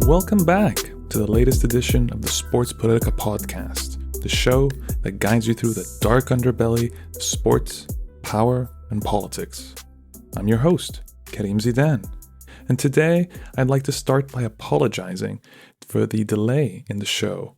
Welcome back to the latest edition of the Sports Politika podcast, the show that guides you through the dark underbelly of sports, power, and politics. I'm your host, Karim Zidan, and today I'd like to start by apologizing for the delay in the show.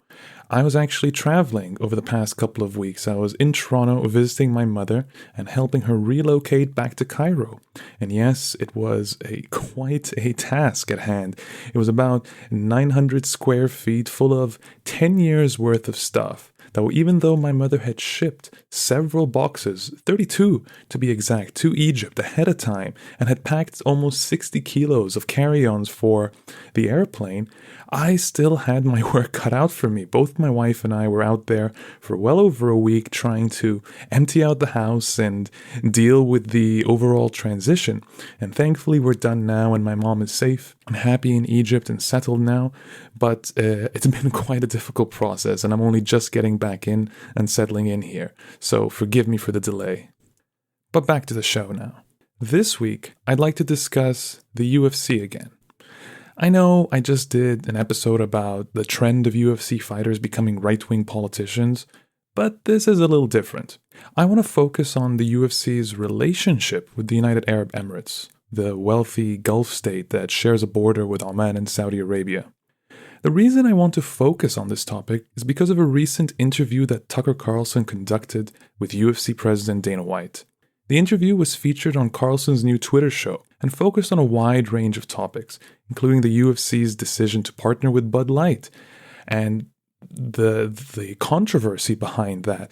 I was actually traveling over the past couple of weeks. I was in Toronto visiting my mother and helping her relocate back to Cairo. And yes, it was quite a task at hand. It was about 900 square feet full of 10 years worth of stuff. That even though my mother had shipped several boxes, 32 to be exact, to Egypt ahead of time, and had packed almost 60 kilos of carry-ons for the airplane, I still had my work cut out for me. Both my wife and I were out there for well over a week trying to empty out the house and deal with the overall transition. And thankfully we're done now and my mom is safe and happy in Egypt and settled now. But it's been quite a difficult process and I'm only just getting back in and settling in here. So forgive me for the delay. But back to the show now. This week, I'd like to discuss the UFC again. I know I just did an episode about the trend of UFC fighters becoming right-wing politicians, but this is a little different. I want to focus on the UFC's relationship with the United Arab Emirates, the wealthy Gulf state that shares a border with Oman and Saudi Arabia. The reason I want to focus on this topic is because of a recent interview that Tucker Carlson conducted with UFC President Dana White. The interview was featured on Carlson's new Twitter show and focused on a wide range of topics, including the UFC's decision to partner with Bud Light and the controversy behind that,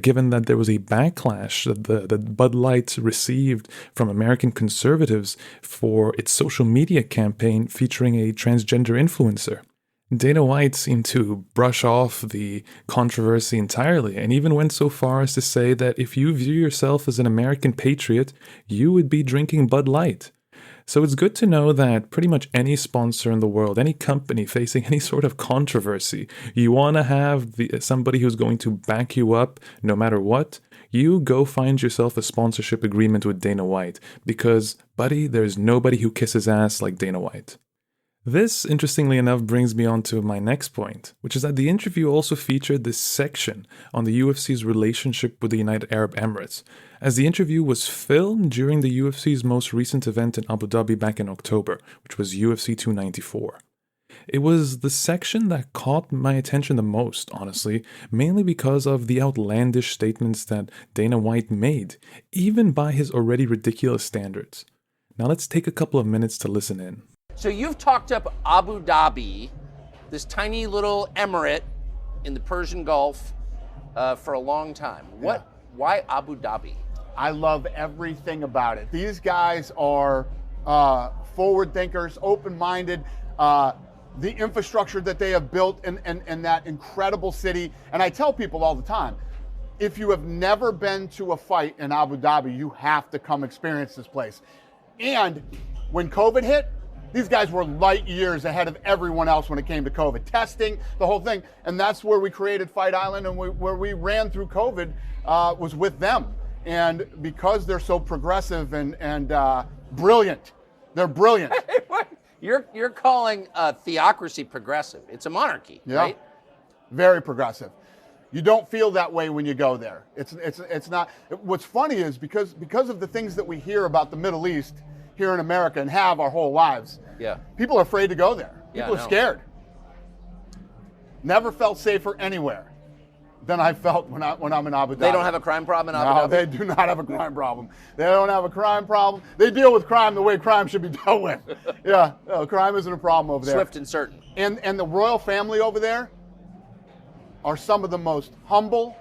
given that there was a backlash that Bud Light received from American conservatives for its social media campaign featuring a transgender influencer. Dana White seemed to brush off the controversy entirely and even went so far as to say that if you view yourself as an American patriot, you would be drinking Bud Light. So it's good to know that pretty much any sponsor in the world, any company facing any sort of controversy, you want to have somebody who's going to back you up no matter what, you go find yourself a sponsorship agreement with Dana White because, buddy, there's nobody who kisses ass like Dana White. This, interestingly enough, brings me on to my next point, which is that the interview also featured this section on the UFC's relationship with the United Arab Emirates, as the interview was filmed during the UFC's most recent event in Abu Dhabi back in October, which was UFC 294. It was the section that caught my attention the most, honestly, mainly because of the outlandish statements that Dana White made, even by his already ridiculous standards. Now let's take a couple of minutes to listen in. So you've talked up Abu Dhabi, this tiny little emirate in the Persian Gulf, for a long time. Why Abu Dhabi? I love everything about it. These guys are forward thinkers, open-minded. The infrastructure that they have built in that incredible city. And I tell people all the time, if you have never been to a fight in Abu Dhabi, you have to come experience this place. And when COVID hit, these guys were light years ahead of everyone else when it came to COVID testing, the whole thing. And that's where we created Fight Island, and where we ran through COVID was with them. And because they're so progressive and brilliant, they're brilliant. You're calling theocracy progressive. It's a monarchy, right? Very progressive. You don't feel that way when you go there. It's not. What's funny is because of the things that we hear about the Middle East here in America and have our whole lives. Yeah. People are afraid to go there. People are scared. Never felt safer anywhere than I felt when I'm in Abu Dhabi. They don't have a crime problem in Abu Dhabi? No, they do not have a crime problem. They don't have a crime problem. They deal with crime the way crime should be dealt with. Yeah, no, crime isn't a problem over there. Swift and certain. And the royal family over there are some of the most humble,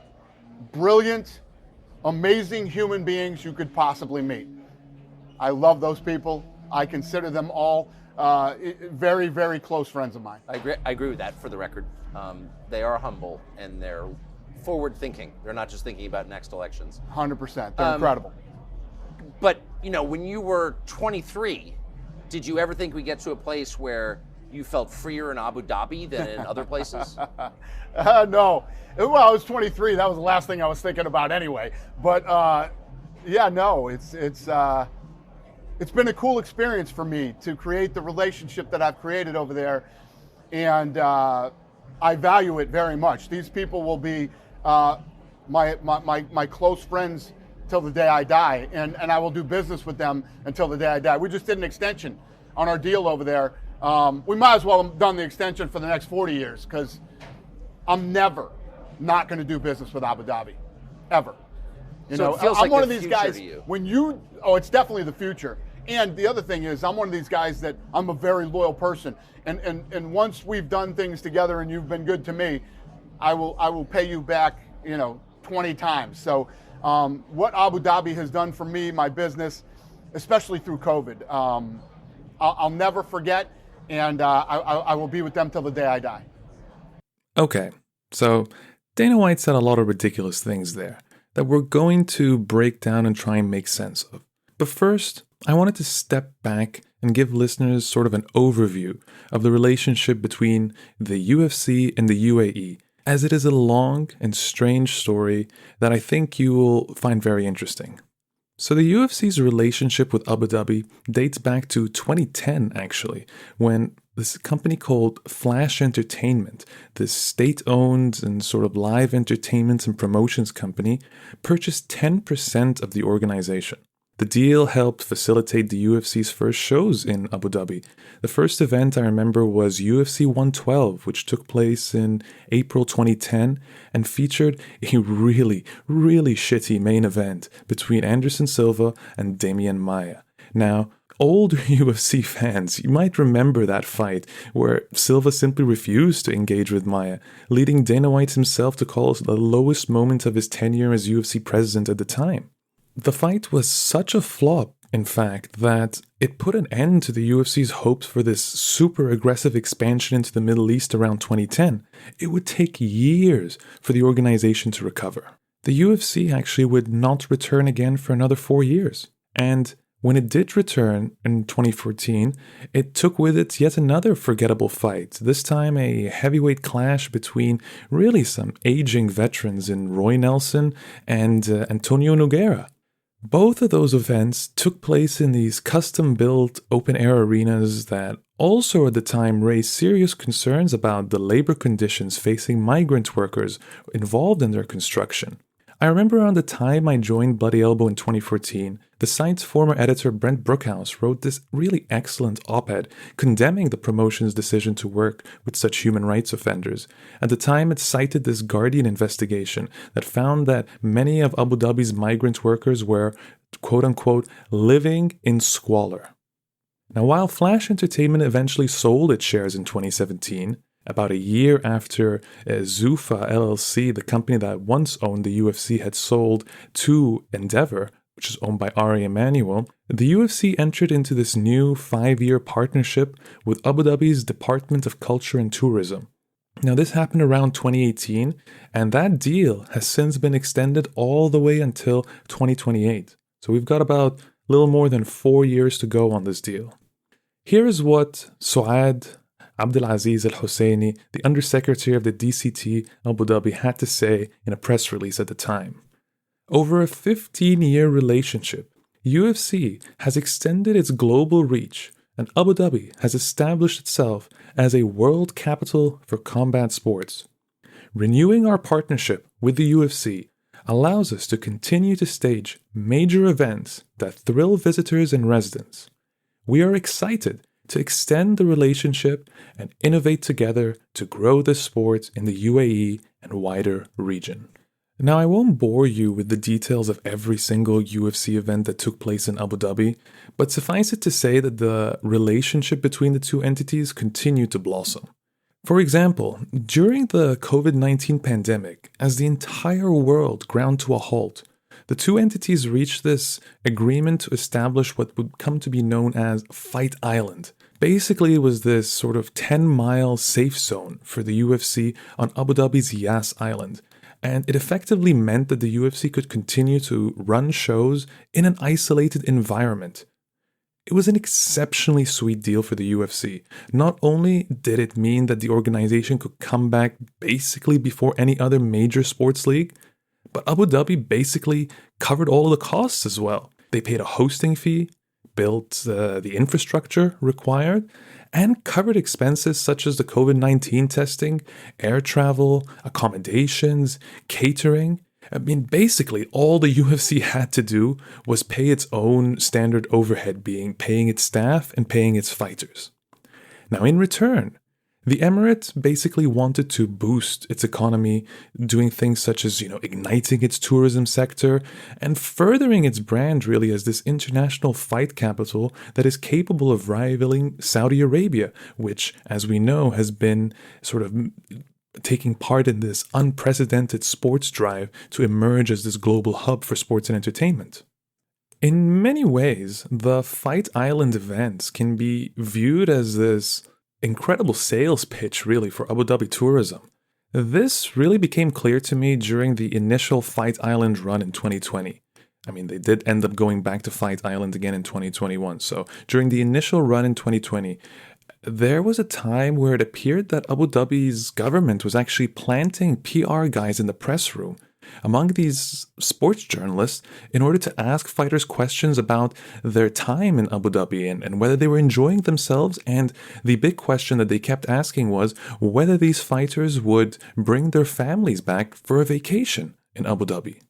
brilliant, amazing human beings you could possibly meet. I love those people. I consider them all very, very close friends of mine. I agree with that, for the record. They are humble and they're forward thinking. They're not just thinking about next elections. 100%. They're incredible. But, when you were 23, Did you ever think we get to a place where you felt freer in Abu Dhabi than in other places? No. Well, I was 23. That was the last thing I was thinking about anyway. But yeah, no, it's been a cool experience for me to create the relationship that I've created over there, and I value it very much. These people will be my close friends till the day I die, and I will do business with them until the day I die. We just did an extension on our deal over there. We might as well have done the extension for the next 40 years, because I'm never not going to do business with Abu Dhabi, ever. So it feels I'm like one the of these future guys. to you. It's definitely the future. And the other thing is, I'm one of these guys that I'm a very loyal person. And once we've done things together and you've been good to me, I will pay you back, 20 times. So what Abu Dhabi has done for me, my business, especially through COVID, I'll never forget, and I will be with them till the day I die. Okay, so Dana White said a lot of ridiculous things there that we're going to break down and try and make sense of. But first, I wanted to step back and give listeners sort of an overview of the relationship between the UFC and the UAE, as it is a long and strange story that I think you will find very interesting. So the UFC's relationship with Abu Dhabi dates back to 2010, actually, when this company called Flash Entertainment, this state-owned and sort of live entertainment and promotions company, purchased 10% of the organization. The deal helped facilitate the UFC's first shows in Abu Dhabi. The first event I remember was UFC 112, which took place in April 2010 and featured a really, really shitty main event between Anderson Silva and Demian Maia. Now, old UFC fans, you might remember that fight where Silva simply refused to engage with Maia, leading Dana White himself to call it the lowest moment of his tenure as UFC president at the time. The fight was such a flop, in fact, that it put an end to the UFC's hopes for this super aggressive expansion into the Middle East around 2010. It would take years for the organization to recover. The UFC actually would not return again for another 4 years. And when it did return in 2014, it took with it yet another forgettable fight, this time a heavyweight clash between really some aging veterans in Roy Nelson and Antonio Nogueira. Both of those events took place in these custom-built open-air arenas that also at the time raised serious concerns about the labor conditions facing migrant workers involved in their construction. I remember around the time I joined Bloody Elbow in 2014, the site's former editor Brent Brookhouse wrote this really excellent op-ed condemning the promotion's decision to work with such human rights offenders. At the time, it cited this Guardian investigation that found that many of Abu Dhabi's migrant workers were, quote-unquote, living in squalor. Now, while Flash Entertainment eventually sold its shares in 2017, about a year after Zuffa LLC, the company that once owned the UFC, had sold to Endeavor, which is owned by Ari Emanuel, the UFC entered into this new 5-year partnership with Abu Dhabi's Department of Culture and Tourism. Now, this happened around 2018, and that deal has since been extended all the way until 2028. So we've got about a little more than 4 years to go on this deal. Here is what Suad Abdulaziz Al Husseini, the Undersecretary of the DCT Abu Dhabi, had to say in a press release at the time. Over a 15-year relationship, UFC has extended its global reach, and Abu Dhabi has established itself as a world capital for combat sports. Renewing our partnership with the UFC allows us to continue to stage major events that thrill visitors and residents. We are excited to extend the relationship and innovate together to grow the sport in the UAE and wider region. Now, I won't bore you with the details of every single UFC event that took place in Abu Dhabi, but suffice it to say that the relationship between the two entities continued to blossom. For example, during the COVID-19 pandemic, as the entire world ground to a halt, the two entities reached this agreement to establish what would come to be known as Fight Island. Basically, it was this sort of 10-mile safe zone for the UFC on Abu Dhabi's Yas Island, and it effectively meant that the UFC could continue to run shows in an isolated environment. It was an exceptionally sweet deal for the UFC. Not only did it mean that the organization could come back basically before any other major sports league, but Abu Dhabi basically covered all of the costs as well. They paid a hosting fee, built the infrastructure required, and covered expenses such as the COVID-19 testing, air travel, accommodations, catering. I mean, basically, all the UFC had to do was pay its own standard overhead, being paying its staff and paying its fighters. Now, in return, the Emirate basically wanted to boost its economy, doing things such as, igniting its tourism sector and furthering its brand really as this international fight capital that is capable of rivaling Saudi Arabia, which, as we know, has been sort of taking part in this unprecedented sports drive to emerge as this global hub for sports and entertainment. In many ways, the Fight Island events can be viewed as this incredible sales pitch, really, for Abu Dhabi tourism. This really became clear to me during the initial Fight Island run in 2020. I mean, they did end up going back to Fight Island again in 2021. So during the initial run in 2020, there was a time where it appeared that Abu Dhabi's government was actually planting PR guys in the press room among these sports journalists in order to ask fighters questions about their time in Abu Dhabi and whether they were enjoying themselves. And the big question that they kept asking was whether these fighters would bring their families back for a vacation in Abu Dhabi.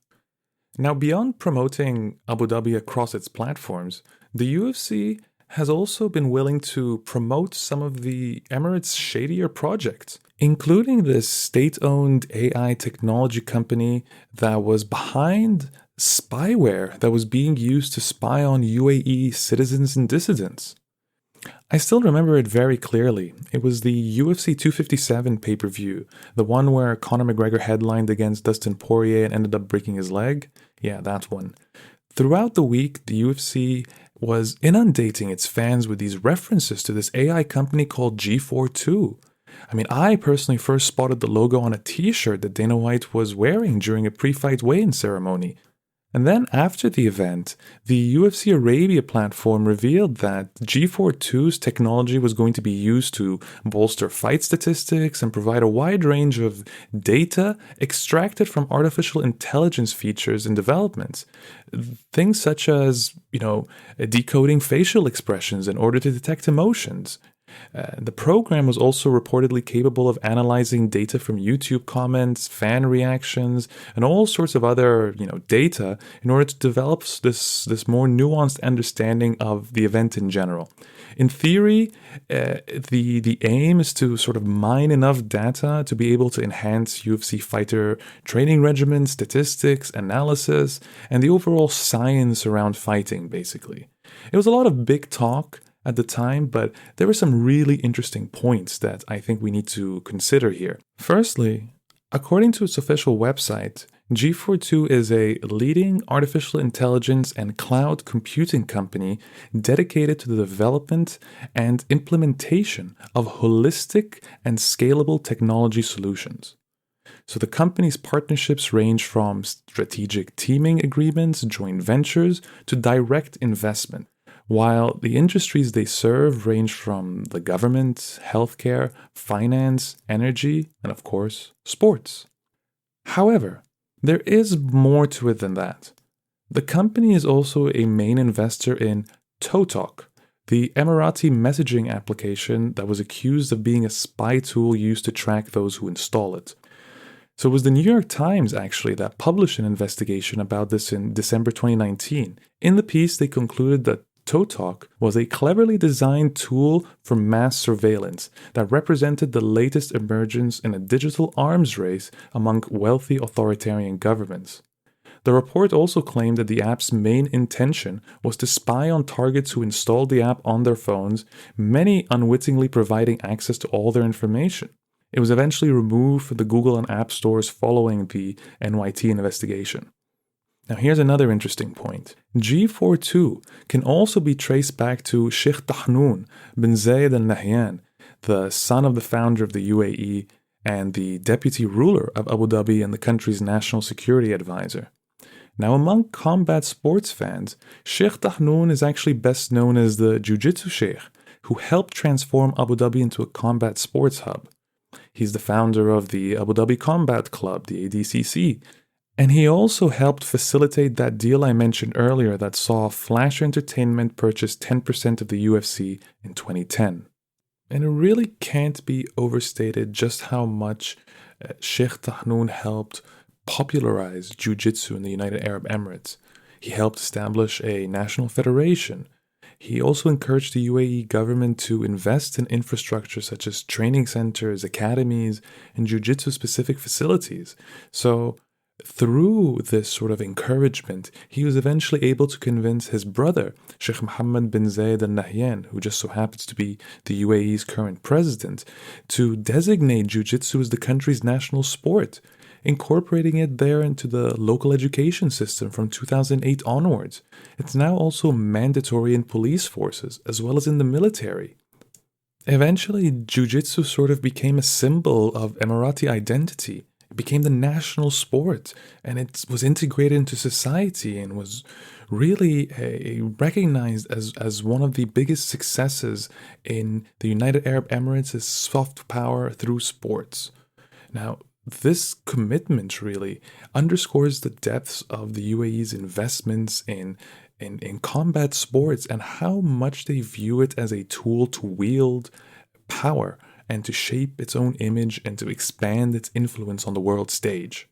Now, beyond promoting Abu Dhabi across its platforms, the UFC has also been willing to promote some of the Emirates' shadier projects, including this state-owned AI technology company that was behind spyware that was being used to spy on UAE citizens and dissidents. I still remember it very clearly. It was the UFC 257 pay-per-view, the one where Conor McGregor headlined against Dustin Poirier and ended up breaking his leg. Yeah, that one. Throughout the week, the UFC was inundating its fans with these references to this AI company called G42. I mean, I personally first spotted the logo on a t-shirt that Dana White was wearing during a pre-fight weigh-in ceremony. And then after the event, the UFC Arabia platform revealed that G42's technology was going to be used to bolster fight statistics and provide a wide range of data extracted from artificial intelligence features and developments. Things such as, decoding facial expressions in order to detect emotions. The program was also reportedly capable of analyzing data from YouTube comments, fan reactions, and all sorts of other, data in order to develop this more nuanced understanding of the event in general. In theory, the aim is to sort of mine enough data to be able to enhance UFC fighter training regimens, statistics, analysis, and the overall science around fighting, basically. It was a lot of big talk at the time, but there were some really interesting points that I think we need to consider here. Firstly, according to its official website, G42 is a leading artificial intelligence and cloud computing company dedicated to the development and implementation of holistic and scalable technology solutions. So the company's partnerships range from strategic teaming agreements, joint ventures, to direct investment, while the industries they serve range from the government, healthcare, finance, energy, and of course, sports. However, there is more to it than that. The company is also a main investor in ToTalk, the Emirati messaging application that was accused of being a spy tool used to track those who install it. So it was the New York Times, actually, that published an investigation about this in December 2019. In the piece, they concluded that ToTalk was a cleverly designed tool for mass surveillance that represented the latest emergence in a digital arms race among wealthy authoritarian governments. The report also claimed that the app's main intention was to spy on targets who installed the app on their phones, many unwittingly providing access to all their information. It was eventually removed from the Google and App stores following the NYT investigation. Now here's another interesting point. G42 can also be traced back to Sheikh Tahnoun bin Zayed Al Nahyan, the son of the founder of the UAE and the deputy ruler of Abu Dhabi and the country's national security advisor. Now, among combat sports fans, Sheikh Tahnoun is actually best known as the Jiu-Jitsu Sheikh, who helped transform Abu Dhabi into a combat sports hub. He's the founder of the Abu Dhabi Combat Club, the ADCC, and he also helped facilitate that deal I mentioned earlier that saw Flash Entertainment purchase 10% of the UFC in 2010. And it really can't be overstated just how much Sheikh Tahnoun helped popularize jiu-jitsu in the United Arab Emirates. He helped establish a national federation. He also encouraged the UAE government to invest in infrastructure such as training centers, academies, and jiu-jitsu specific facilities. So through this sort of encouragement, he was eventually able to convince his brother, Sheikh Mohammed bin Zayed Al Nahyan, who just so happens to be the UAE's current president, to designate jiu-jitsu as the country's national sport, incorporating it there into the local education system from 2008 onwards. It's now also mandatory in police forces as well as in the military. Eventually, jiu-jitsu sort of became a symbol of Emirati identity. It became the national sport, and it was integrated into society and was really recognized as one of the biggest successes in the United Arab Emirates as soft power through sports. Now, this commitment really underscores the depths of the UAE's investments in combat sports and how much they view it as a tool to wield power and to shape its own image and to expand its influence on the world stage.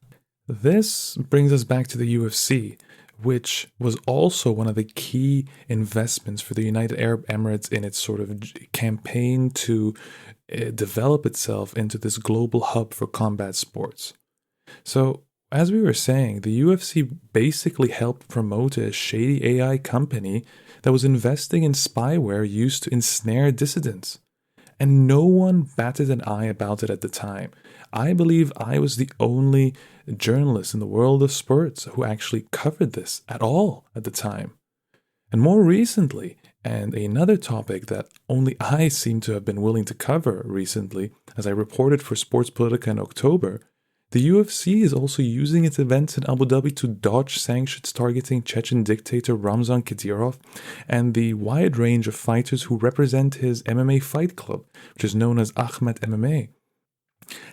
This brings us back to the UFC, which was also one of the key investments for the United Arab Emirates in its sort of campaign to develop itself into this global hub for combat sports. So, as we were saying, the UFC basically helped promote a shady AI company that was investing in spyware used to ensnare dissidents. And no one batted an eye about it at the time. I believe I was the only journalist in the world of sports who actually covered this at all at the time. And more recently, and another topic that only I seem to have been willing to cover recently, as I reported for Sports Politika in October, the UFC is also using its events in Abu Dhabi to dodge sanctions targeting Chechen dictator Ramzan Kadyrov and the wide range of fighters who represent his MMA fight club, which is known as Ahmed MMA.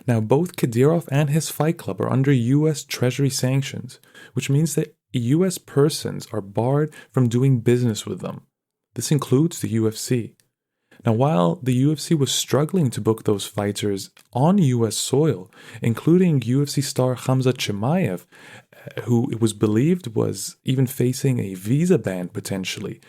Now, both Kadyrov and his fight club are under US Treasury sanctions, which means that US persons are barred from doing business with them. This includes the UFC. Now, while the UFC was struggling to book those fighters on US soil, including UFC star Khamzat Chimaev, who it was believed was even facing a visa ban potentially.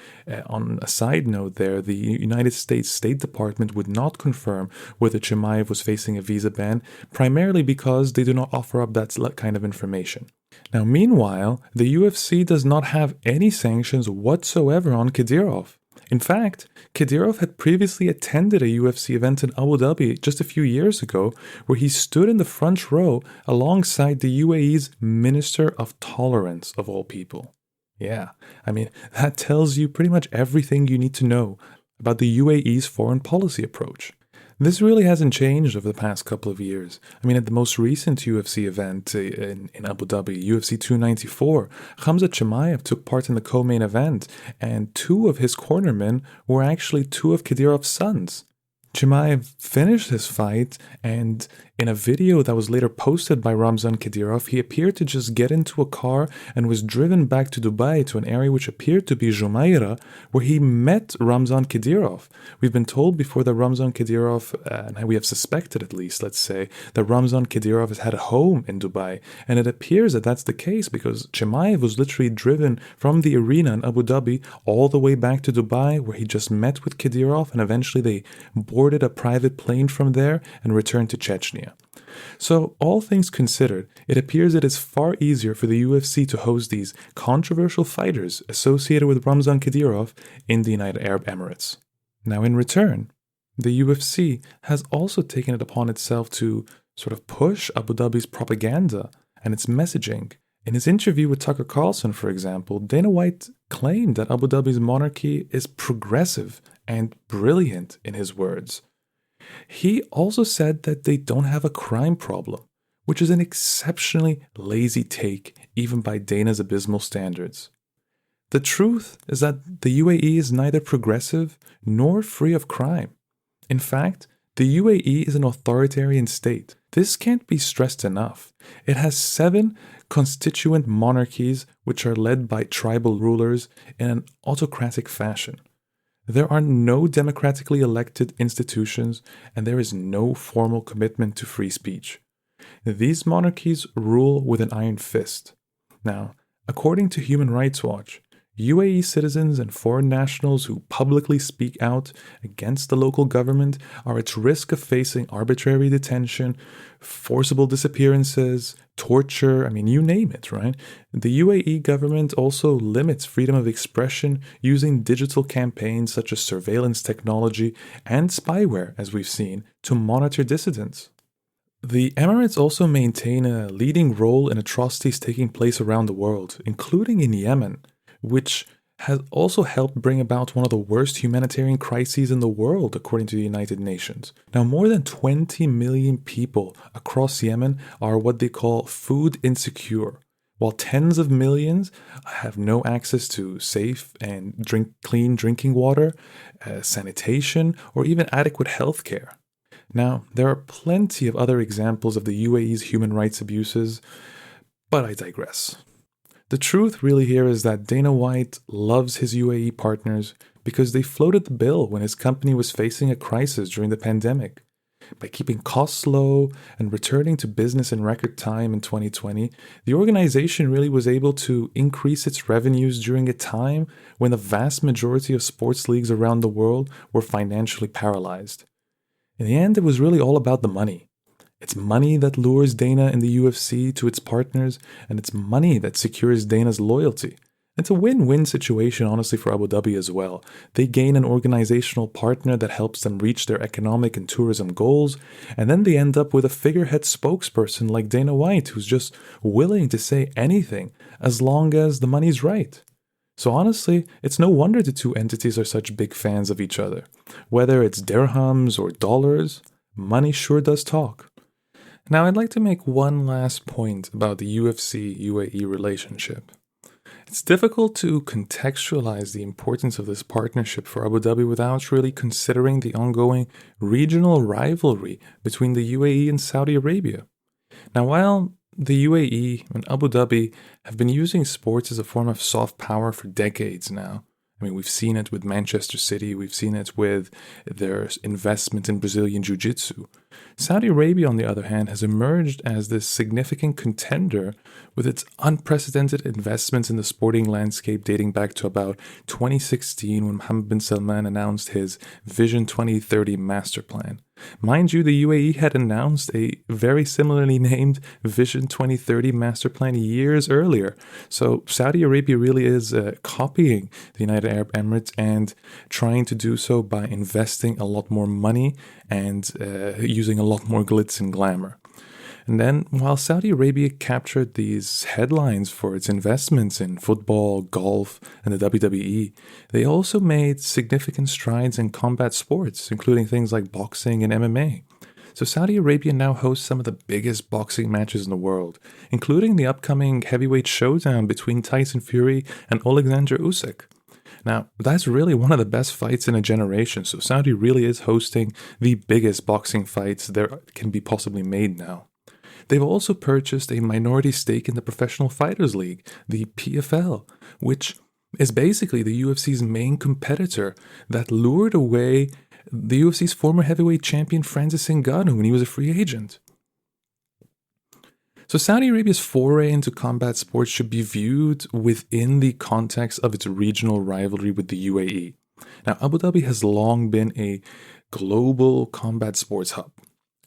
On a side note there, the United States State Department would not confirm whether Chimaev was facing a visa ban, primarily because they do not offer up that kind of information. Now, meanwhile, the UFC does not have any sanctions whatsoever on Kadyrov. In fact, Kadyrov had previously attended a UFC event in Abu Dhabi just a few years ago where he stood in the front row alongside the UAE's Minister of Tolerance, of all people. Yeah, I mean, that tells you pretty much everything you need to know about the UAE's foreign policy approach. This really hasn't changed over the past couple of years. I mean, at the most recent UFC event in Abu Dhabi, UFC 294, Khamzat Chimaev took part in the co-main event, and two of his cornermen were actually two of Kadyrov's sons. Chimaev finished his fight, and in a video that was later posted by Ramzan Kadyrov, he appeared to just get into a car and was driven back to Dubai to an area which appeared to be Jumeirah, where he met Ramzan Kadyrov. We've been told before that Ramzan Kadyrov, and we have suspected at least, let's say, that Ramzan Kadyrov has had a home in Dubai, and it appears that that's the case because Chimaev was literally driven from the arena in Abu Dhabi all the way back to Dubai, where he just met with Kadyrov, and eventually they boarded a private plane from there and returned to Chechnya. So, all things considered, it appears it is far easier for the UFC to host these controversial fighters associated with Ramzan Kadyrov in the United Arab Emirates. Now, in return, the UFC has also taken it upon itself to sort of push Abu Dhabi's propaganda and its messaging. In his interview with Tucker Carlson, for example, Dana White claimed that Abu Dhabi's monarchy is progressive and brilliant, in his words. He also said that they don't have a crime problem, which is an exceptionally lazy take even by Dana's abysmal standards. The truth is that the UAE is neither progressive nor free of crime. In fact, the UAE is an authoritarian state. This can't be stressed enough. It has 7 constituent monarchies which are led by tribal rulers in an autocratic fashion. There are no democratically elected institutions, and there is no formal commitment to free speech. These monarchies rule with an iron fist. Now, according to Human Rights Watch, UAE citizens and foreign nationals who publicly speak out against the local government are at risk of facing arbitrary detention, forcible disappearances, torture, you name it, right? The UAE government also limits freedom of expression using digital campaigns such as surveillance technology and spyware, as we've seen, to monitor dissidents. The Emirates also maintain a leading role in atrocities taking place around the world, including in Yemen, which has also helped bring about one of the worst humanitarian crises in the world, according to the United Nations. Now, more than 20 million people across Yemen are what they call food insecure, while tens of millions have no access to safe and clean drinking water, sanitation, or even adequate health care. Now, there are plenty of other examples of the UAE's human rights abuses, but I digress. The truth really here is that Dana White loves his UAE partners because they floated the bill when his company was facing a crisis during the pandemic. By keeping costs low and returning to business in record time in 2020, the organization really was able to increase its revenues during a time when the vast majority of sports leagues around the world were financially paralyzed. In the end, it was really all about the money. It's money that lures Dana and the UFC to its partners, and it's money that secures Dana's loyalty. It's a win-win situation, honestly, for Abu Dhabi as well. They gain an organizational partner that helps them reach their economic and tourism goals, and then they end up with a figurehead spokesperson like Dana White, who's just willing to say anything as long as the money's right. So honestly, it's no wonder the two entities are such big fans of each other. Whether it's dirhams or dollars, money sure does talk. Now, I'd like to make one last point about the UFC-UAE relationship. It's difficult to contextualize the importance of this partnership for Abu Dhabi without really considering the ongoing regional rivalry between the UAE and Saudi Arabia. Now, while the UAE and Abu Dhabi have been using sports as a form of soft power for decades now, we've seen it with Manchester City, we've seen it with their investment in Brazilian Jiu-Jitsu. Saudi Arabia, on the other hand, has emerged as this significant contender with its unprecedented investments in the sporting landscape dating back to about 2016 when Mohammed bin Salman announced his Vision 2030 master plan. Mind you, the UAE had announced a very similarly named Vision 2030 master plan years earlier. So Saudi Arabia really is copying the United Arab Emirates and trying to do so by investing a lot more money and using a lot more glitz and glamour. And then, while Saudi Arabia captured these headlines for its investments in football, golf, and the WWE, they also made significant strides in combat sports, including things like boxing and MMA. So Saudi Arabia now hosts some of the biggest boxing matches in the world, including the upcoming heavyweight showdown between Tyson Fury and Alexander Usyk. Now, that's really one of the best fights in a generation, so Saudi really is hosting the biggest boxing fights there can be possibly made now. They've also purchased a minority stake in the Professional Fighters League, the PFL, which is basically the UFC's main competitor that lured away the UFC's former heavyweight champion Francis Ngannou when he was a free agent. So Saudi Arabia's foray into combat sports should be viewed within the context of its regional rivalry with the UAE. Now, Abu Dhabi has long been a global combat sports hub,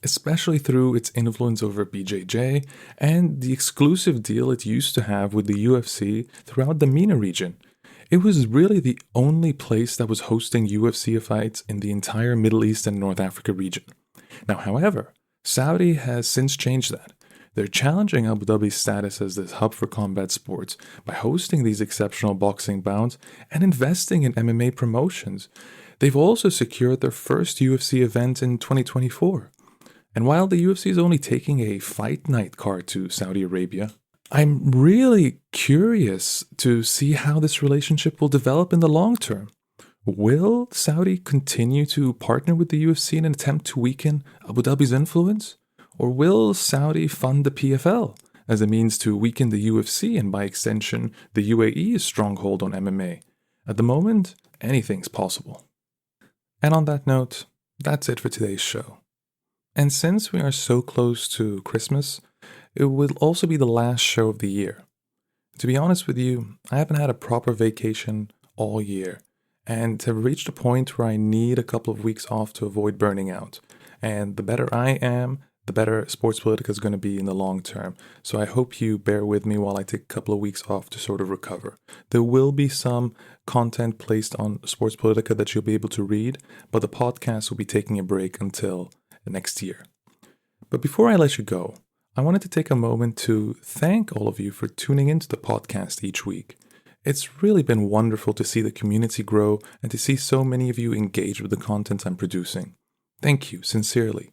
especially through its influence over BJJ and the exclusive deal it used to have with the UFC throughout the MENA region. It was really the only place that was hosting UFC fights in the entire Middle East and North Africa region. Now, however, Saudi has since changed that. They're challenging Abu Dhabi's status as this hub for combat sports by hosting these exceptional boxing bouts and investing in MMA promotions. They've also secured their first UFC event in 2024. And while the UFC is only taking a fight night card to Saudi Arabia, I'm really curious to see how this relationship will develop in the long term. Will Saudi continue to partner with the UFC in an attempt to weaken Abu Dhabi's influence? Or will Saudi fund the PFL as a means to weaken the UFC and by extension the UAE's stronghold on MMA? At the moment, anything's possible. And on that note, that's it for today's show. And since we are so close to Christmas, it will also be the last show of the year. To be honest with you, I haven't had a proper vacation all year and have reached a point where I need a couple of weeks off to avoid burning out. And the better I am, the better Sports Politika is going to be in the long term. So I hope you bear with me while I take a couple of weeks off to sort of recover. There will be some content placed on Sports Politika that you'll be able to read, but the podcast will be taking a break until next year. But before I let you go, I wanted to take a moment to thank all of you for tuning into the podcast each week. It's really been wonderful to see the community grow and to see so many of you engage with the content I'm producing. Thank you, sincerely.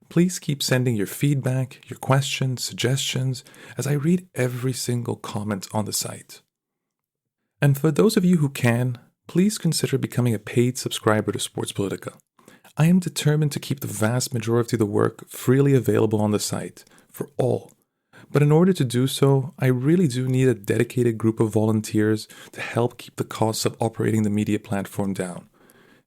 Please keep sending your feedback, your questions, suggestions, as I read every single comment on the site. And for those of you who can, please consider becoming a paid subscriber to Sports Politika. I am determined to keep the vast majority of the work freely available on the site, for all. But in order to do so, I really do need a dedicated group of volunteers to help keep the costs of operating the media platform down.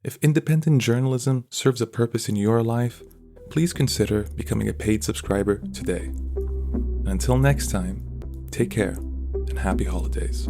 If independent journalism serves a purpose in your life, please consider becoming a paid subscriber today. And until next time, take care and happy holidays.